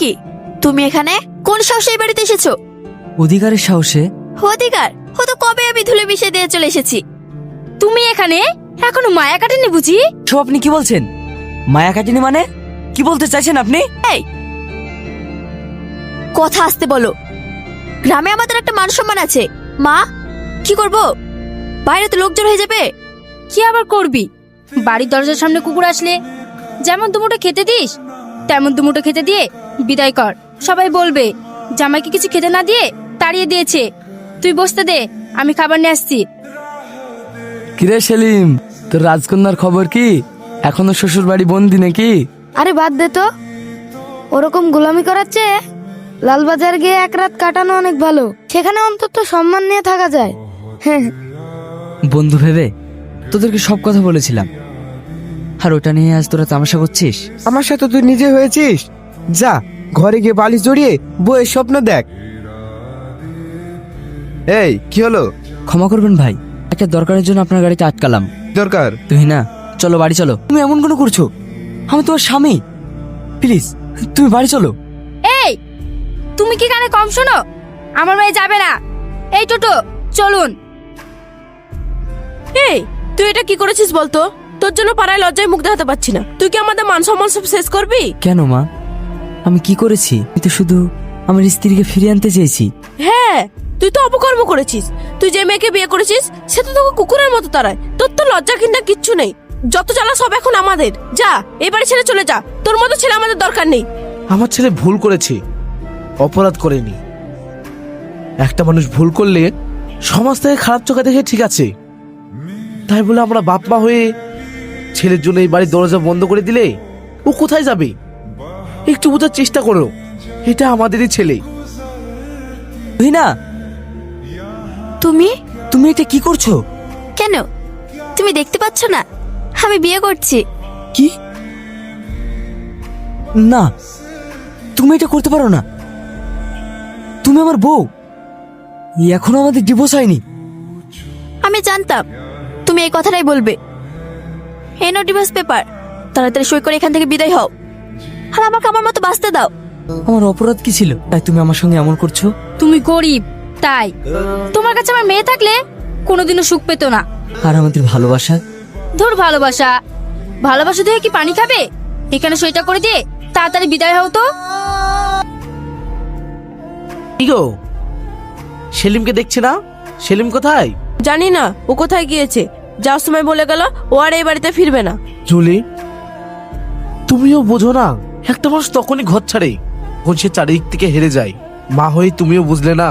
কি তুমি এখানে কোন সাহসে এই বাড়িতে এসেছো? অধিকারের সাহসে। অধিকার? ও তো কবে আমি ধুলে মিশিয়ে দিয়ে চলে এসেছি। তুমি এখানে এখনো মায়া কাটেনি বুঝি? সব আপনি কি বলছেন? মায়া কাটিনি মানে কি বলতে চাইছেন আপনি? এই কথা আসতে বলো। গ্রামে আমাদের একটা মান সম্মান আছে। মা, কি করব? বাইরে তো লোকজন হয়ে যাবে। কি আবার করবি? বাড়ির দরজার সামনে কুকুর আসলে যেমন দুমুঠো খেতে দিস তেমন দুমুঠো খেতে দিয়ে বিদায় কর। সবাই বলবে জামাইকে কিছু খেতে না দিয়ে তাড়িয়ে দিয়েছে। তুই বসতে দে, আমি খাবার নিয়ে আসছি। কিরে সেলিম, তোর রাজকন্যার খবর কি? এখনো শ্বশুর বাড়ি বন্দি নাকি? আরে বাদ দে তো, ওরকম গোলামি করাচ্ছে লালবাজার গিয়ে এক রাত কাটানো অনেক ভালো। সেখানে অন্তত সম্মান নিয়ে থাকা যায়। হ্যাঁ, বন্ধু ভেবে তোদেরকে সব কথা বলেছিলাম, আর ওটা নিয়ে আজ তোরা তামাশা করছিস। আমার সাথে তুই নিজে হয়েছিস। যা ঘরে গিয়ে বালিশ জড়িয়ে বইয়ের স্বপ্ন দেখ। এই কি হলো? ক্ষমা করবেন ভাই, একটা দরকারের জন্য আপনার গাড়িটা আটকালাম। দরকার? তুই না, চলো বাড়ি চলো। তুমি এমন কোনো করছো? আমি তোমার স্বামী, প্লিজ তুমি বাড়ি চলো। এই তুমি কি কানে কম শোনো? আমার মেয়ে যাবে না। এই টোটো চলুন। এই তুই এটা কি করেছিস বলতো? তোর জন্য পাড়ায় লজ্জায় মুখ দেখাতে পারছি না। তুই কি আমাদের মান সম্মান সব শেষ করবি? কেন মা, আমি কি করেছি? আমি তো শুধু আমার স্ত্রীকে ফিরিয়ে আনতে চেয়েছি। হ্যাঁ, তুই তো অপকর্ম করেছিস। তুই যে মেয়েকে বিয়ে করেছিস সে তো তোকে কুকুরের মতো তাড়ায়। তোর তো লজ্জা কিনা কিচ্ছু নেই। যত জ্বালা সব এখন আমাদের। যা এই বাড়ি ছেড়ে চলে যা। তোর মতো ছেলে আমাদের দরকার নেই। আমার ছেলে ভুল করেছে, অপরাধ করেনি। একটা মানুষ ভুল করলে সমাজ থেকে খারাপ চোখে দেখে ঠিক আছে, তাই বলে আমরা বাপ মা হয়ে ছেলের জন্য এই বাড়ির দরজা বন্ধ করে দিলে ও কোথায় যাবে? একটু বোঝার চেষ্টা করো, এটা আমাদেরই ছেলে। তুই না, তুমি তুমি এটা কি করছো? কেন? তুমি দেখতে পাচ্ছ না আমি বিয়ে করছি? কি? না, তুমি এটা করতে পারো না। তুমি আমার বউ, এখনো আমাদের ডিভোর্স হয়নি। আমি জানতাম তুমি এই কথাটাই বলবে। এই নো ডিভোর্স পেপার, তাড়াতাড়ি সই করে এখান থেকে বিদায় হও, আর আমাকে আমার মতো বাঁচতে দাও। আমার অপরাধ কি ছিল তাই তুমি আমার সঙ্গে এমন করছো? তুমি গরিব তাই তোমার কাছে আমার মেয়ে থাকলে কোনোদিনও সুখ পেত না। আর আমাদের ভালোবাসা? ধর ভালোবাসা, ভালোবাসা দিয়ে কি পানি খাবে? এখানে সইটা করে দিয়ে তাড়াতাড়ি বিদায় হও তো। কি গো, সেলিমকে দেখছে না? সেলিম কোথায়? জানি না ও কোথায় গিয়েছে। যাওয়ার সময় বলে গেল ও আর এই বাড়িতে ফিরবে না। জুলি, তুমিও বোঝো না, একটা মানুষ তখনই ঘর ছাড়ে যখন সে চারিদিক থেকে হেরে যায়। মা হয়ে তুমিও বুঝলে না